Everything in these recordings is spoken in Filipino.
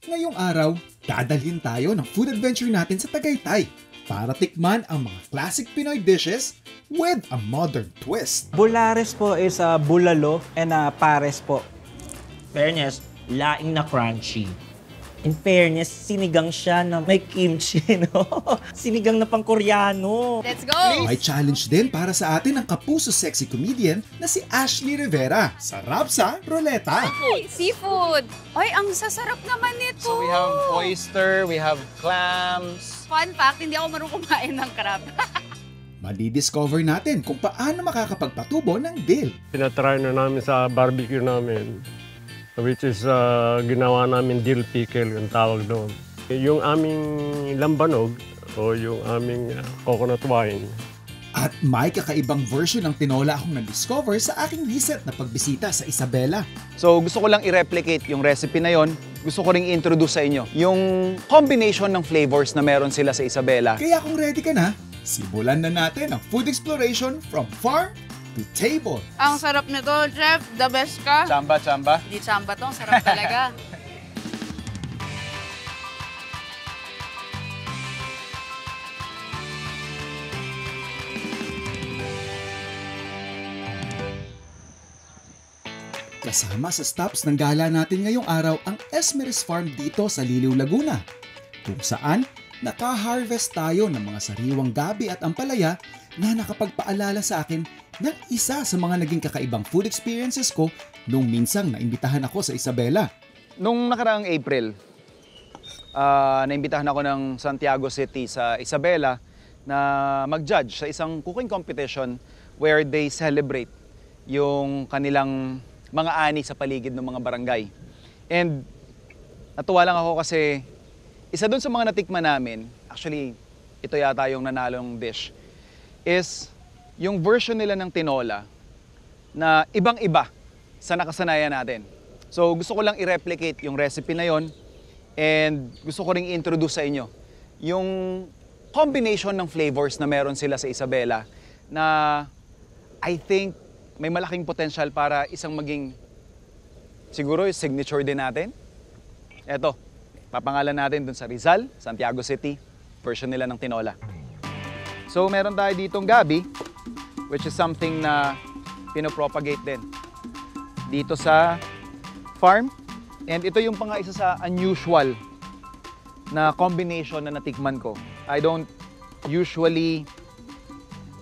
Ngayong araw, dadalhin tayo ng food adventure natin sa Tagaytay para tikman ang mga classic Pinoy dishes with a modern twist. Bulares po is bulalo and pares po. Fairness, laing na crunchy. In fairness, sinigang siya na may kimchi, no? Sinigang na pang-Koreano. Let's go! May challenge din para sa atin ang kapuso sexy comedian na si Ashley Rivera. Sarap sa Roleta. Seafood! Ay, ang sasarap naman nito! So we have oyster, we have clams. Fun fact, hindi ako marunong kumain ng crab. Madidiscover natin kung paano makakapagpatubo ng dill. Tinatry na namin sa barbecue namin, which is ginawa namin dill pickle, yung tawag doon. Yung aming lambanog o yung aming coconut wine. At may kakaibang version ng tinola akong na-discover sa aking recent na pagbisita sa Isabela. So gusto ko lang i-replicate yung recipe na yon. Gusto ko ring i-introduce sa inyo yung combination ng flavors na meron sila sa Isabela. Kaya kung ready ka na, simulan na natin ang food exploration from farm to table. Ang sarap nito, Chef. The best ka. Chamba, chamba. Hindi chamba to, ang sarap talaga. Kasama sa stops ng gala natin ngayong araw ang Esmeris Farm dito sa Liliw, Laguna, kung saan naka-harvest tayo ng mga sariwang gabi at ampalaya na nakapagpaalala sa akin ng isa sa mga naging kakaibang food experiences ko nung minsang naimbitahan ako sa Isabela. Nung nakaraang April, naimbitahan ako ng Santiago City sa Isabela na mag-judge sa isang cooking competition where they celebrate yung kanilang mga ani sa paligid ng mga barangay. And natuwa lang ako kasi isa doon sa mga natikman namin, actually ito yata yung nanalong dish, is yung version nila ng tinola na ibang-iba sa nakasanayan natin. So gusto ko lang i-replicate yung recipe na yon and gusto ko ring i-introduce sa inyo yung combination ng flavors na meron sila sa Isabela na I think may malaking potential para isang maging siguro yung signature din natin. Eto, papangalan natin dun sa Rizal, Santiago City, version nila ng tinola. So meron tayo ditong gabi, which is something na pinopropagate din dito sa farm. And ito yung isa sa unusual na combination na natikman ko. I don't usually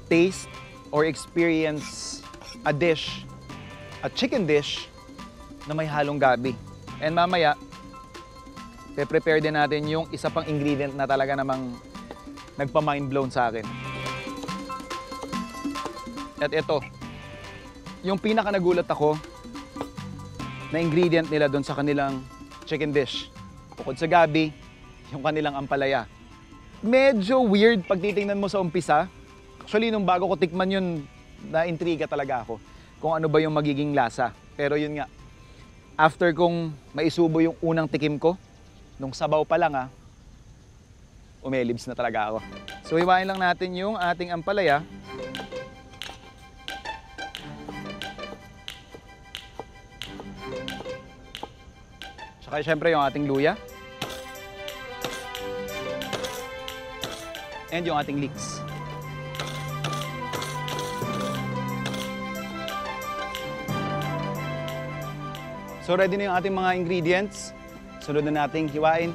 taste or experience a dish, a chicken dish na may halong gabi. And mamaya, pe-prepare din natin yung isa pang ingredient na talaga namang nagpa-mind blown sa akin. At ito, yung pinaka nagulat ako na ingredient nila doon sa kanilang chicken dish. Bukod sa gabi, yung kanilang ampalaya. Medyo weird pag titingnan mo sa umpisa. Actually, nung bago ko tikman yun, na-intriga talaga ako kung ano ba yung magiging lasa. Pero yun nga, after kong maisubo yung unang tikim ko, nung sabaw pa lang umelibs na talaga ako. So hiwain lang natin yung ating ampalaya. Tsaka syempre yung ating luya. And yung ating leeks. So ready na yung ating mga ingredients. Sunod na nating hiwain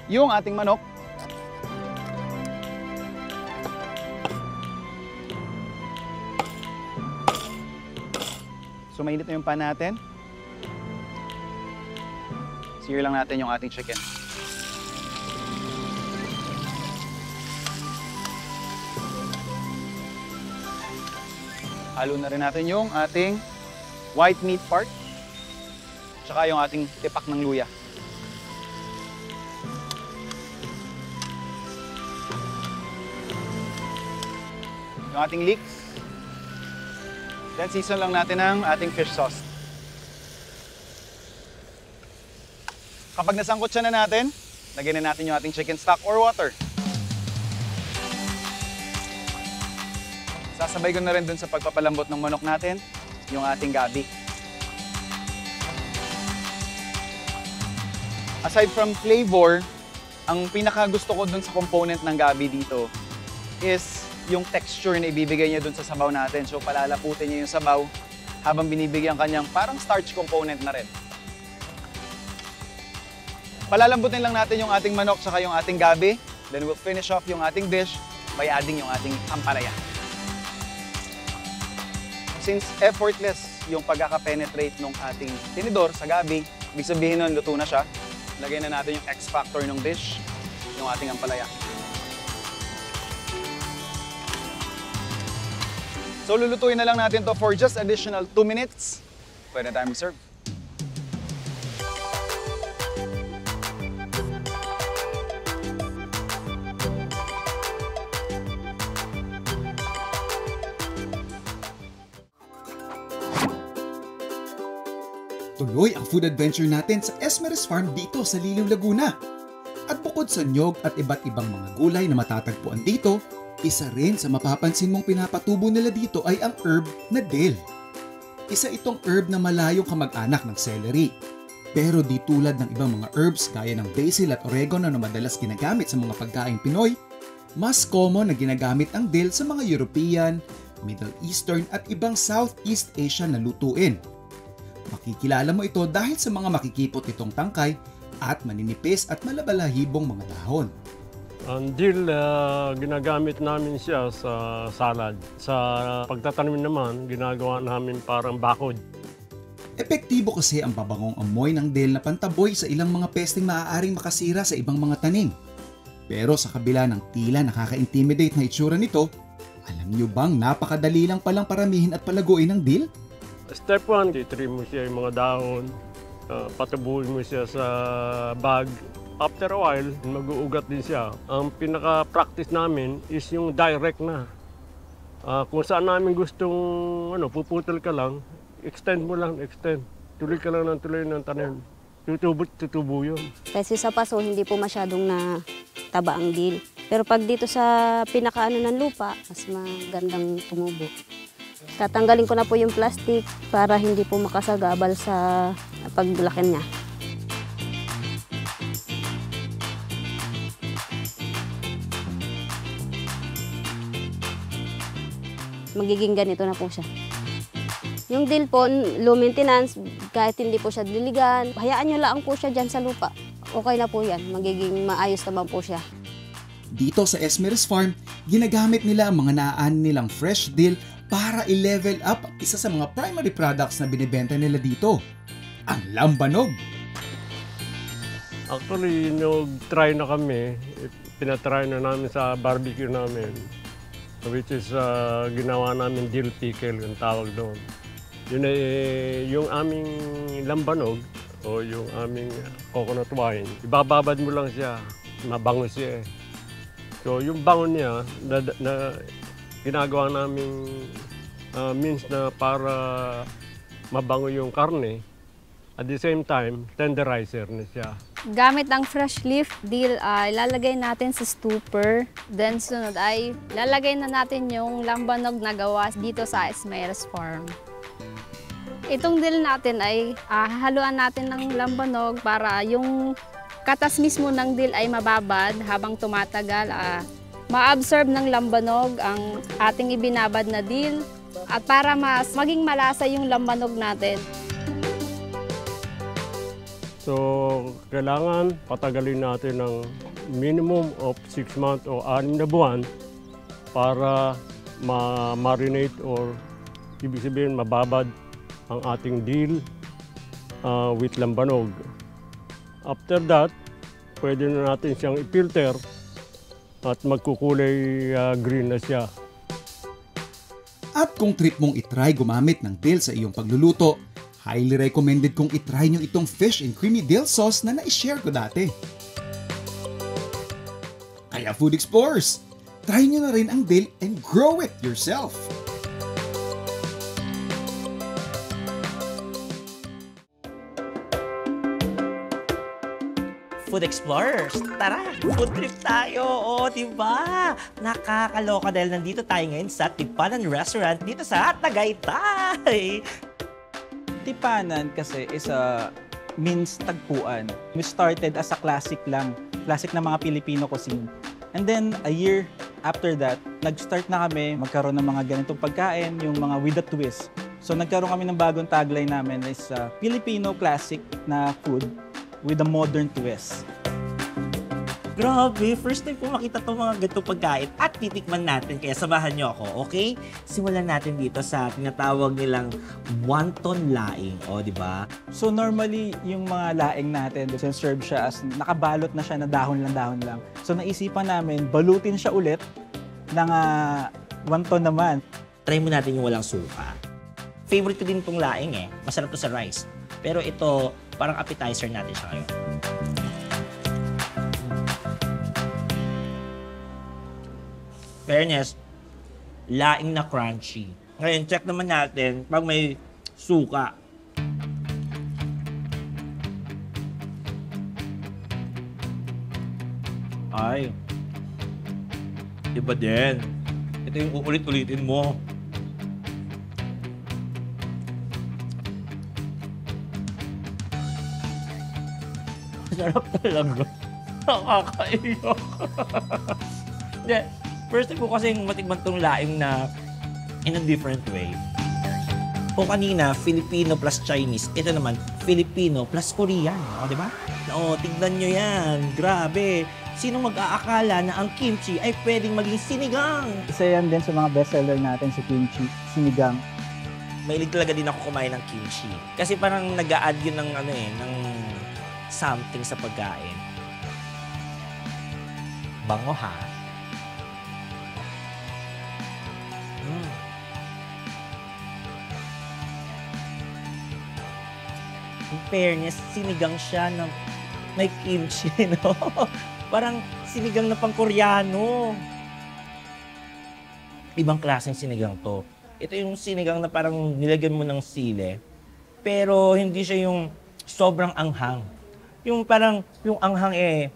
yung ating manok. So mainit na yung pan natin. Sear lang natin yung ating chicken. Halo na rin natin yung ating white meat part. Tsaka yung ating tipak ng luya. Yung ating leeks. Then season lang natin ang ating fish sauce. Kapag nasangkot siya na natin, lagyan na natin yung ating chicken stock or water. Sasabay ko na rin dun sa pagpapalambot ng manok natin, yung ating gabi. Aside from flavor, ang pinaka gusto ko dun sa component ng gabi dito is yung texture na ibibigay niya dun sa sabaw natin. So palalaputin niya yung sabaw habang binibigyan kanyang parang starch component na rin. Palalambutin lang natin yung ating manok saka yung ating gabi. Then we'll finish off yung ating dish by adding yung ating ampalaya. Since effortless yung pagkaka-penetrate ng ating tinidor sa gabi, ibig sabihin nun, luto na siya. Lagay na natin yung X factor ng dish, yung ating ampalaya. So lulutuin na lang natin to for just additional 2 minutes. Pwede na tayo mag-serve. Tuloy ang food adventure natin sa Esmeralda Farm dito sa Liliw, Laguna. At bukod sa nyog at iba't ibang mga gulay na matatagpuan dito, isa rin sa mapapansin mong pinapatubo nila dito ay ang herb na dill. Isa itong herb na malayong kamag-anak ng celery. Pero di tulad ng ibang mga herbs gaya ng basil at oregano na madalas ginagamit sa mga pagkaing Pinoy, mas common na ginagamit ang dill sa mga European, Middle Eastern at ibang Southeast Asian na lutuin. Makikilala mo ito dahil sa mga makikipot itong tangkay at maninipis at malabalahibong mga dahon. Ang dill, ginagamit namin siya sa salad. Sa pagtatanim naman, ginagawa namin parang bakod. Epektibo kasi ang babangong amoy ng dill na pantaboy sa ilang mga pesteng maaaring makasira sa ibang mga tanim. Pero sa kabila ng tila nakaka-intimidate na itsura nito, alam niyo bang napakadali lang palang paramihin at palaguin ng dill? Step 1, titrim mo siya yung mga dahon, patabuhin mo siya sa bag. After a while, mag-uugat din siya. Ang pinaka-practice namin is yung direct na. Kung saan namin gustong puputol ka lang, extend mo lang, extend. Tuloy ka lang ng tuloy ng tanim. Tutubo yun. Kasi sa paso, hindi po masyadong nataba ang dill. Pero pag dito sa pinakaano ng lupa, mas magandang tumubo. Tatanggalin ko na po yung plastic para hindi po makasagabal sa paglaki niya. Magiging ganito na po siya. Yung dill po, low maintenance, kahit hindi po siya diligan, hayaan nyo lang po siya dyan sa lupa. Okay na po yan, magiging maayos naman po siya. Dito sa Esmeralda Farm, ginagamit nila ang mga naan nilang fresh dill para i-level up isa sa mga primary products na binibenta nila dito, ang lambanog. Actually, try na kami, pinatry na namin sa barbecue namin, which is ginawa namin dill pickle, yung tawag doon. Yun ay yung aming lambanog o yung aming coconut wine. Ibababad mo lang siya, mabango siya eh. So yung bango niya, na ginagawa naming means na para mabango yung karne. At the same time, tenderizer na siya. Gamit ang fresh leaf dill, ilalagay natin sa stupor. Then sunod ay lalagay na natin yung lambanog na gawa dito sa Esmeralda Farm. Itong dill natin ay hahaluan natin ng lambanog para yung katas mismo ng dill ay mababad habang tumatagal. Ma-absorb ng lambanog ang ating ibinabad na dill at para mas maging malasa yung lambanog natin. So, kailangan patagalin natin ng minimum of 6 months o 6 na buwan para ma-marinate or ibig sabihin mababad ang ating dill with lambanog. After that, pwede na natin siyang i-filter at magkukulay green na siya. At kung trip mong itry gumamit ng dill sa iyong pagluluto, highly recommended kong itry nyo itong fish and creamy dill sauce na na-share ko dati. Kaya Food Explorers, try nyo na rin ang dill and grow it yourself! Food Explorers, tara! Food trip tayo! O, diba? Nakakaloka dahil nandito tayo ngayon sa Tipanan Restaurant dito sa Tagaytay! Tipanan kasi is a means tagpuan. We started as a classic lang, classic na mga Filipino cuisine. And then, a year after that, nag-start na kami magkaroon ng mga ganitong pagkain, yung mga with a twist. So, nagkaroon kami ng bagong tagline namin is Filipino classic na food with a modern twist. Grabe, first time ko makita itong mga ganitong pagkain at titikman natin. Kaya samahan niyo ako, okay? Simulan natin dito sa tinatawag nilang wonton laing. O, di ba? So normally, yung mga laing natin, serve siya as nakabalot na siya na dahon lang. So naisipan namin, balutin siya ulit ng wonton naman. Try mo natin yung walang suka. Favorite ko din itong laing eh. Masarap to sa rice. Pero ito, parang appetizer natin siya ngayon. Fairness, laing na crunchy. Ngayon, check naman natin pag may suka. Ay, iba din. Ito yung uulit-ulitin mo. Sarap talaga. Nakakaiyak. Hindi. First time ko kasi matikman tong laing na in a different way. O kanina, Filipino plus Chinese. Ito naman, Filipino plus Korean. O, di ba? O, tignan nyo yan. Grabe. Sino mag-aakala na ang kimchi ay pwedeng maging sinigang? Isa yan din sa mga bestseller natin sa kimchi, sinigang. Mahilig talaga din ako kumain ng kimchi. Kasi parang nag-a-add yun ng, ng something sa pagkain. Bango ha. In fairness, sinigang siya na may kimchi, no? Parang sinigang na pang-Koreano. Ibang klaseng sinigang to. Ito yung sinigang na parang nilagyan mo ng sili, pero hindi siya yung sobrang anghang. Yung parang, yung anghang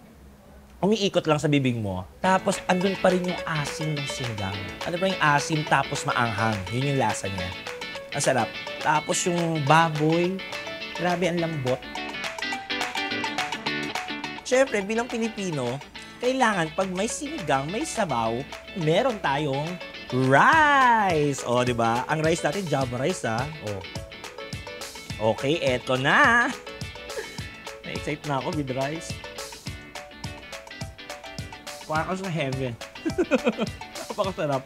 umiikot lang sa bibig mo. Tapos, andun pa rin yung asim ng sinigang. Ano ba yung asim tapos maanghang? Yun yung lasa niya. Ang sarap. Tapos yung baboy, grabe ang lambot. Siyempre, bilang Pilipino, kailangan pag may sinigang, may sabaw, meron tayong rice. O, di ba? Ang rice natin, Java rice, ha? O. Okay, eto na. Na-excite na ako with rice. Parang sa heaven. Napakasarap.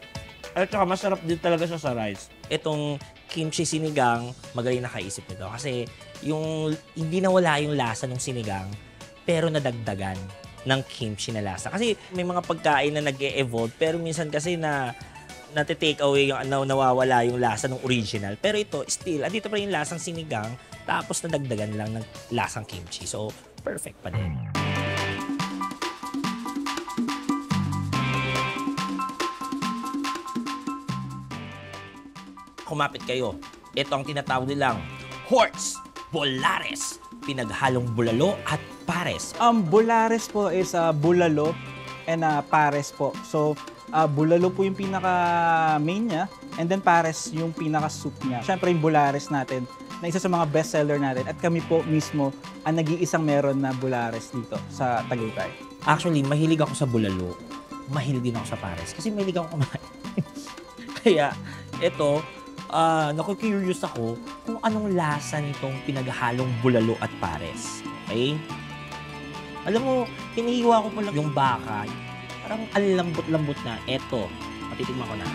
At saka masarap din talaga siya sa rice. Itong kimchi sinigang, magaling nakaisip nito. Kasi yung hindi nawala yung lasa ng sinigang, pero nadagdagan ng kimchi na lasa. Kasi may mga pagkain na nag-e-evolve, pero minsan kasi nati-take away yung nawawala yung lasa ng original. Pero ito, still, andito pa rin yung lasang sinigang, tapos nadagdagan lang ng lasang kimchi. So, perfect pa din. Kumapit kayo. Ito ang tinatawag nilang Horts Bolares. Pinaghalong bulalo at pares. Bolares po is bulalo and pares po. So, bulalo po yung pinaka-main niya and then pares yung pinaka-soup niya. Siyempre yung Bolares natin na isa sa mga bestseller natin at kami po mismo ang nag-iisang meron na Bolares dito sa Tagaytay. Actually, mahilig ako sa bulalo. Mahilig din ako sa pares kasi mahilig ako kumain. Kaya, ito, naku-curious ako kung anong lasa nitong pinaghalong bulalo at pares. Okay? Alam mo, hinihiwa ko pa lang yung baka. Parang alambot-lambot na. Eto, patitigman ko na.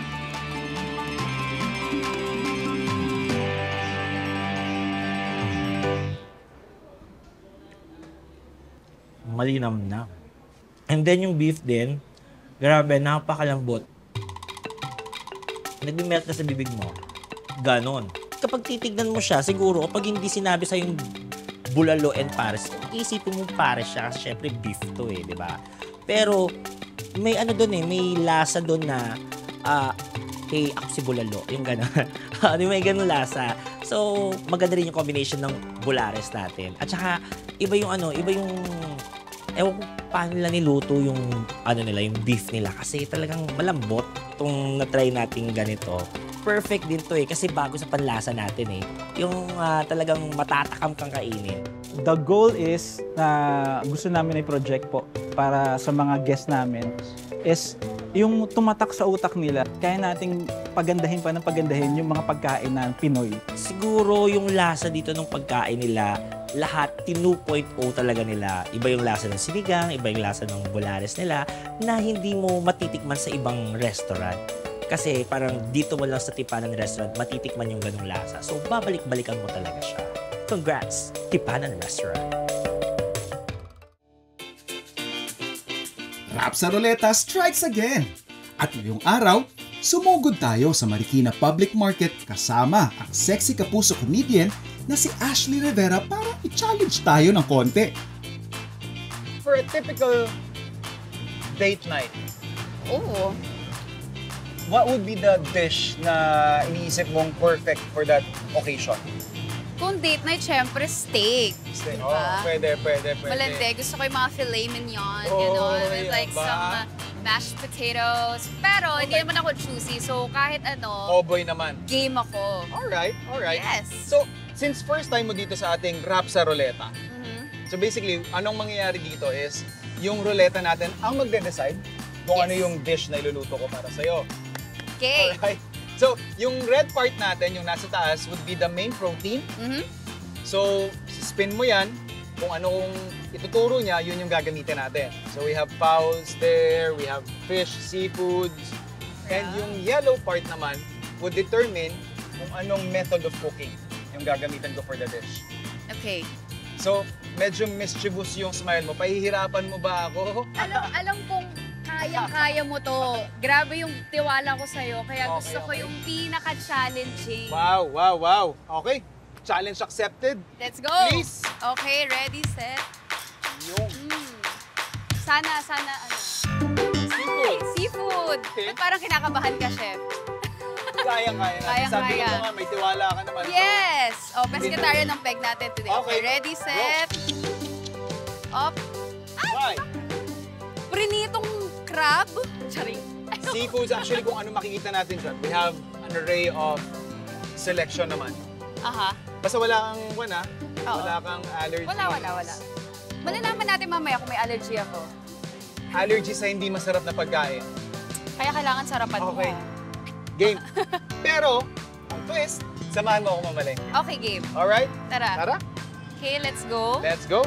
Malinamnam. And then yung beef din, grabe, napakalambot. Nag-melt na sa bibig mo. Ganon. Kapag titignan mo siya, siguro, kapag hindi sinabi sa yung bulalo and pares, isipin mo pares siya kasi syempre beef to di ba? Pero, may ano doon may lasa doon na, hey, ako si bulalo, yung ganon. May ganon lasa. So, maganda rin yung combination ng Bolares natin. At saka, iba yung ewan ko paano nila niluto yung, yung beef nila. Kasi talagang malambot itong na-try natin ganito. Perfect din to kasi bago sa panlasa natin Yung talagang matatakam kang kainin. The goal is na gusto namin ay project po para sa mga guests namin is yung tumatak sa utak nila, kaya nating pagandahin pa ng pagandahin yung mga pagkain na Pinoy. Siguro yung lasa dito ng pagkain nila, lahat 2.0 talaga nila. Iba yung lasa ng sinigang, iba yung lasa ng bulares nila na hindi mo matitikman sa ibang restaurant. Kasi parang dito mo lang sa Tipanan Restaurant matitikman yung ganung lasa. So babalik-balikan mo talaga siya. Congrats, Tipanan Restaurant. Rap sa Ruleta strikes again! At ngayong araw, sumugod tayo sa Marikina Public Market kasama ang sexy kapuso comedian na si Ashley Rivera para i-challenge tayo ng konti. For a typical date night, Oo. what would be the dish na iniisip mong perfect for that occasion? Kung date night, syempre steak. Diba? Diba? Oh, pwede. Malandi. Gusto ko yung mga filet mignon, Oh, gano'n. With yan like ba? some mashed potatoes. Pero hindi naman ako choosy. So kahit ano, Oboy naman. game ako. Alright. Yes. So, since first time mo dito sa ating Rap sa Ruleta, Mhm. so basically, anong mangyayari dito is, yung ruleta natin ang magde-decide kung Yes. ano yung dish na iluluto ko para sa'yo. Okay. Alright. So, yung red part natin, yung nasa taas, would be the main protein. Mhm. So, spin mo yan. Kung anong ituturo niya, yun yung gagamitin natin. So, we have fowls there, we have fish, seafoods. And Yeah. yung yellow part naman would determine kung anong method of cooking yung gagamitin ko for the dish. Okay. So, medyo mischievous yung smile mo. Pahihirapan mo ba ako? Alam kong kayang-kaya mo to. Grabe yung tiwala ko sa'yo. Kaya Okay, gusto ko okay. yung pinaka-challenging. Wow. Okay. Challenge accepted. Let's go! Please. Okay, ready, set. Yung Sana, ano? seafood. Seafood! Okay. Ba't parang kinakabahan ka, chef? Kaya-kaya natin. Kayang-kaya. Sabi ko nga, may tiwala ka naman. Yes! O, pescatarian ng peg natin today. Okay. Ready, set. Up. So, why? Prinitong crab. Charing. Seafoods, actually, kung ano makikita natin dyan, we have an array of selection naman. Aha. Basta wala kang, Oo. wala kang allergy. Wala. Malalaman natin mamaya kung may allergy ako. Allergy sa hindi masarap na pagkain. Kaya kailangan sarapan Okay. mo. Game. Pero, ang twist, samahan mo ako mamalengke. Okay, game. Alright? Tara. Tara, Okay, let's go. let's go.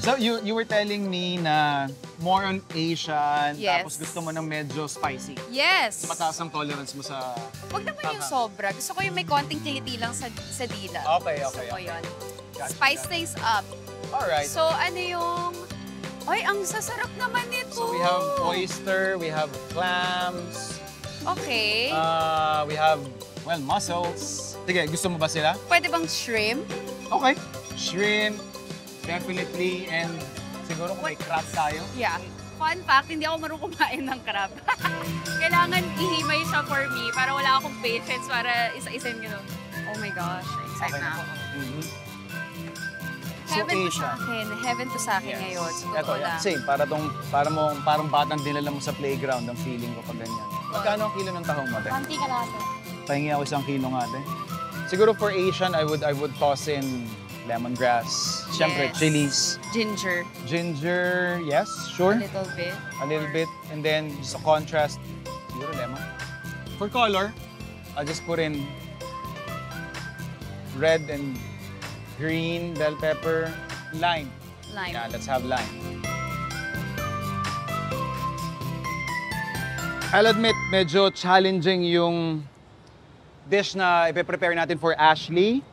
So, you were telling me na more on Asian, Yes. tapos gusto mo ng medyo spicy. Yes. Mataas ang tolerance mo sa... Huwag naman yung Tama. sobra. Gusto ko yung may konting kiliti lang sa dila. Okay. Gusto ko yun. Gotcha, Spice gotcha. things up. Alright. So, ano yung... Ay, ang sasarap naman nito. So, we have oyster, we have clams, Okay. we have, mussels. Sige, gusto mo ba sila? Pwede bang shrimp? Okay. Shrimp, definitely, and siguro kung may crab tayo. Yeah. Fun fact, hindi ako marunong kumain ng crab. Kailangan ihimay siya for me para wala akong patience para isa-isahin gano'n. Oh my gosh, excited na ako. Mhm. Heaven to Asian. sa akin. Heaven to sa akin ngayon. Sa Ito, totoo lang. same. Parang batang dinala mo sa playground ang feeling ko pag ganyan. Magkano ang kilo ng tahong mo, te? Panti ka lang. Pahingi ako 1 kilo nga, te. Siguro for Asian, I would toss in lemongrass. Siyempre, Yes. chilies. Ginger. Ginger, yes, A sure. little bit. A little bit. And then, just a contrast, siguro lemon. For color, I'll just put in red and green, bell pepper, lime. Lime. Yeah, let's have lime. I'll admit, medyo challenging yung dish na ipe-prepare natin for Ashley.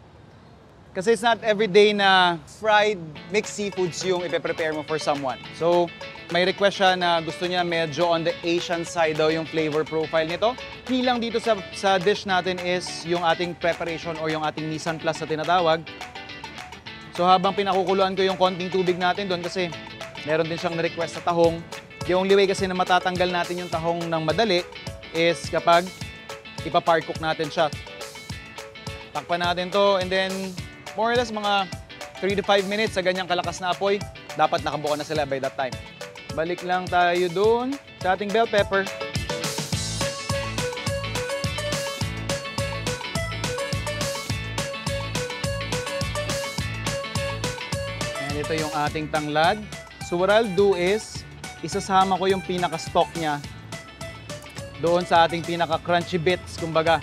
Kasi it's not every day na fried mixed seafoods yung ipe-prepare mo for someone. So, may request siya na gusto niya medyo on the Asian side daw yung flavor profile nito. Key lang dito sa dish natin is yung ating preparation or yung ating mise en place na tinatawag. So, habang pinakukuluan ko yung konting tubig natin doon kasi meron din siyang request sa tahong. The only way kasi na matatanggal natin yung tahong ng madali is kapag ipa-par cook natin siya. Takpan natin to and then more or less mga 3 to 5 minutes sa ganyang kalakas na apoy, dapat nakabuka na sila by that time. Balik lang tayo doon sa ating bell pepper. ito yung ating tanglad. So what I'll do is, isasama ko yung pinaka-stock niya doon sa ating pinaka-crunchy bits, kumbaga.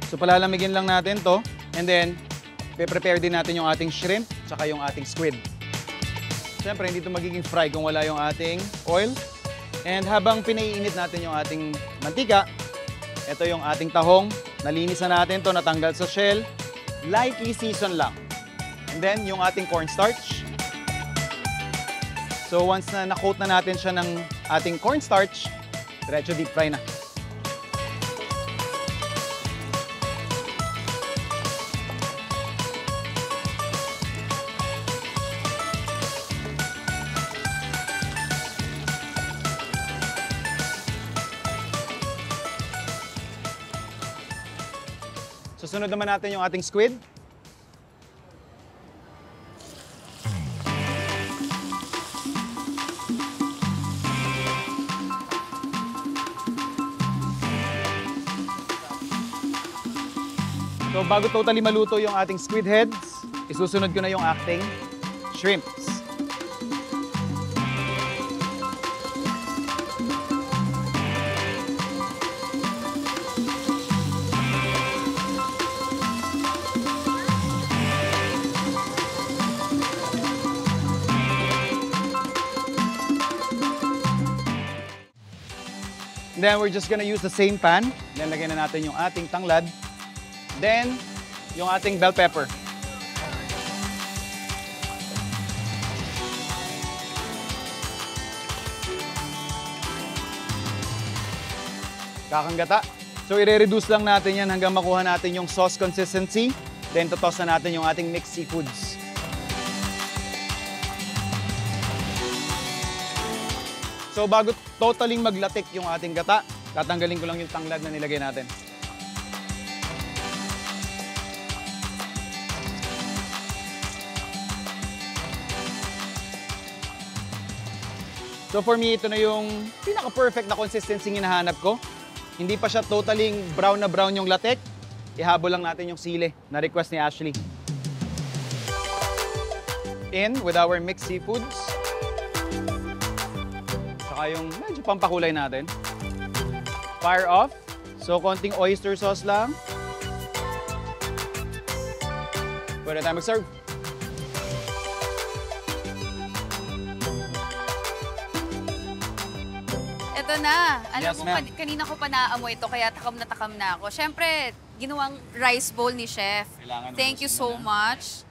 So palalamigin lang natin to, and then prepare din natin yung ating shrimp tsaka yung ating squid. Siyempre, hindi ito magiging fry kung wala yung ating oil. And habang pinaiinit natin yung ating mantika, ito yung ating tahong. Nalinis na natin to, natanggal sa shell. Lightly season lang. And then yung ating cornstarch. So once na na-coat na natin siya ng ating cornstarch, diretso deep fry na. Susunod naman natin yung ating squid. So bago totally maluto yung ating squid heads, isusunod ko na yung ating shrimps. Then we're just gonna use the same pan. Then lagyan na natin yung ating tanglad. Then yung ating bell pepper. Kakanggata. So i-reduce lang natin yan hanggang makuha natin yung sauce consistency. Then totoss na natin yung ating mixed seafoods. So bago totally maglatik yung ating gata, tatanggalin ko lang yung tanglad na nilagay natin. So for me, ito na yung pinaka-perfect na consistency hinahanap ko. Hindi pa siya totally brown na brown yung latik. Ihabol lang natin yung sili na request ni Ashley. In with our mixed seafoods. Saka yung medyo pampakulay natin. Fire off. So, konting oyster sauce lang. Pwede tayo mag-serve. Ito na. Alam Yes, mo, ma'am. kanina ko pa naamoy ito, kaya takam na ako. Siyempre, ginawang rice bowl ni Chef. Kailangan Thank you so much.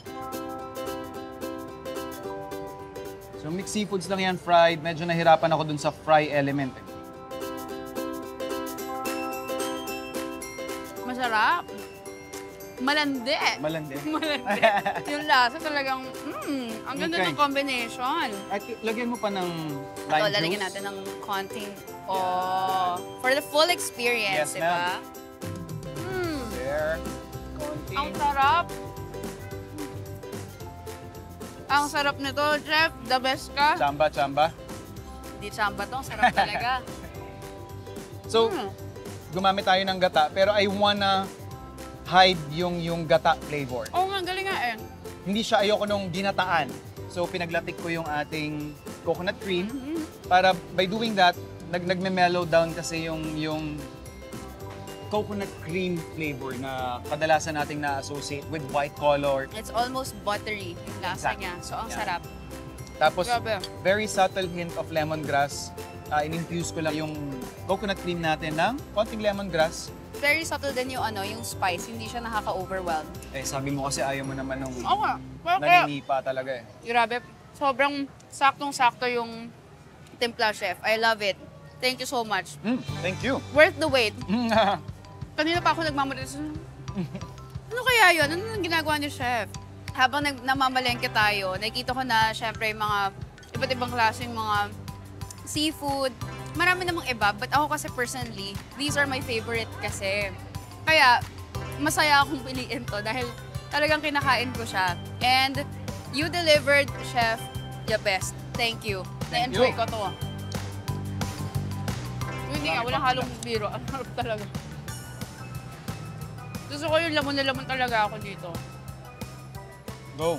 So, mixed seafoods lang yan, fried. Medyo nahirapan ako dun sa fry element. Masarap. Malandi. Malandi. Malandi. Yung lasa talagang, ang ganda Okay. ng combination. At lagyan mo pa ng lime Ito, juice. lalagyan natin ng konting, for the full experience, Yes, diba? There. Konting. Ang sarap. Ang sarap nito, Chef. The best ka. Chamba, chamba. Hindi chamba to, ang sarap talaga. So, gumamit tayo ng gata, pero I wanna hide yung gata flavor. Oo nga, galing nga eh. Hindi siya ayoko nung ginataan. So, pinaglatik ko yung ating coconut cream para by doing that, nagme-mellow down kasi yung coconut cream flavor na kadalasan nating na-associate with white color. It's almost buttery yung lasa Exactly. niya. So, ang Yeah. sarap. Tapos, Grabe. very subtle hint of lemongrass. In-infuse ko lang yung coconut cream natin ng konting lemongrass. Very subtle din yung yung spice. Hindi siya nakaka-overwhelm. Eh, sabi mo kasi ayaw mo naman nung Oo nga. Pero kaya, naninipa talaga eh. grabe, sobrang saktong-sakto yung timpla, Chef. I love it. Thank you so much. Thank you. Worth the wait. Kanina pa ako nagmamarites. Ano kaya yun? Ano nang ginagawa ni Chef? Habang namamalengke tayo, nakikita ko na syempre yung mga iba't ibang klaseng mga seafood. Marami namang iba, but ako kasi personally, these are my favorite kasi. Kaya, masaya akong piliin to dahil talagang kinakain ko siya. And you delivered, Chef, the best. Thank you. Na-enjoy ko to. Hindi nga, walang halong biro. Ang harap talaga. Gusto ko yung lamon na lamon talaga ako dito. Go.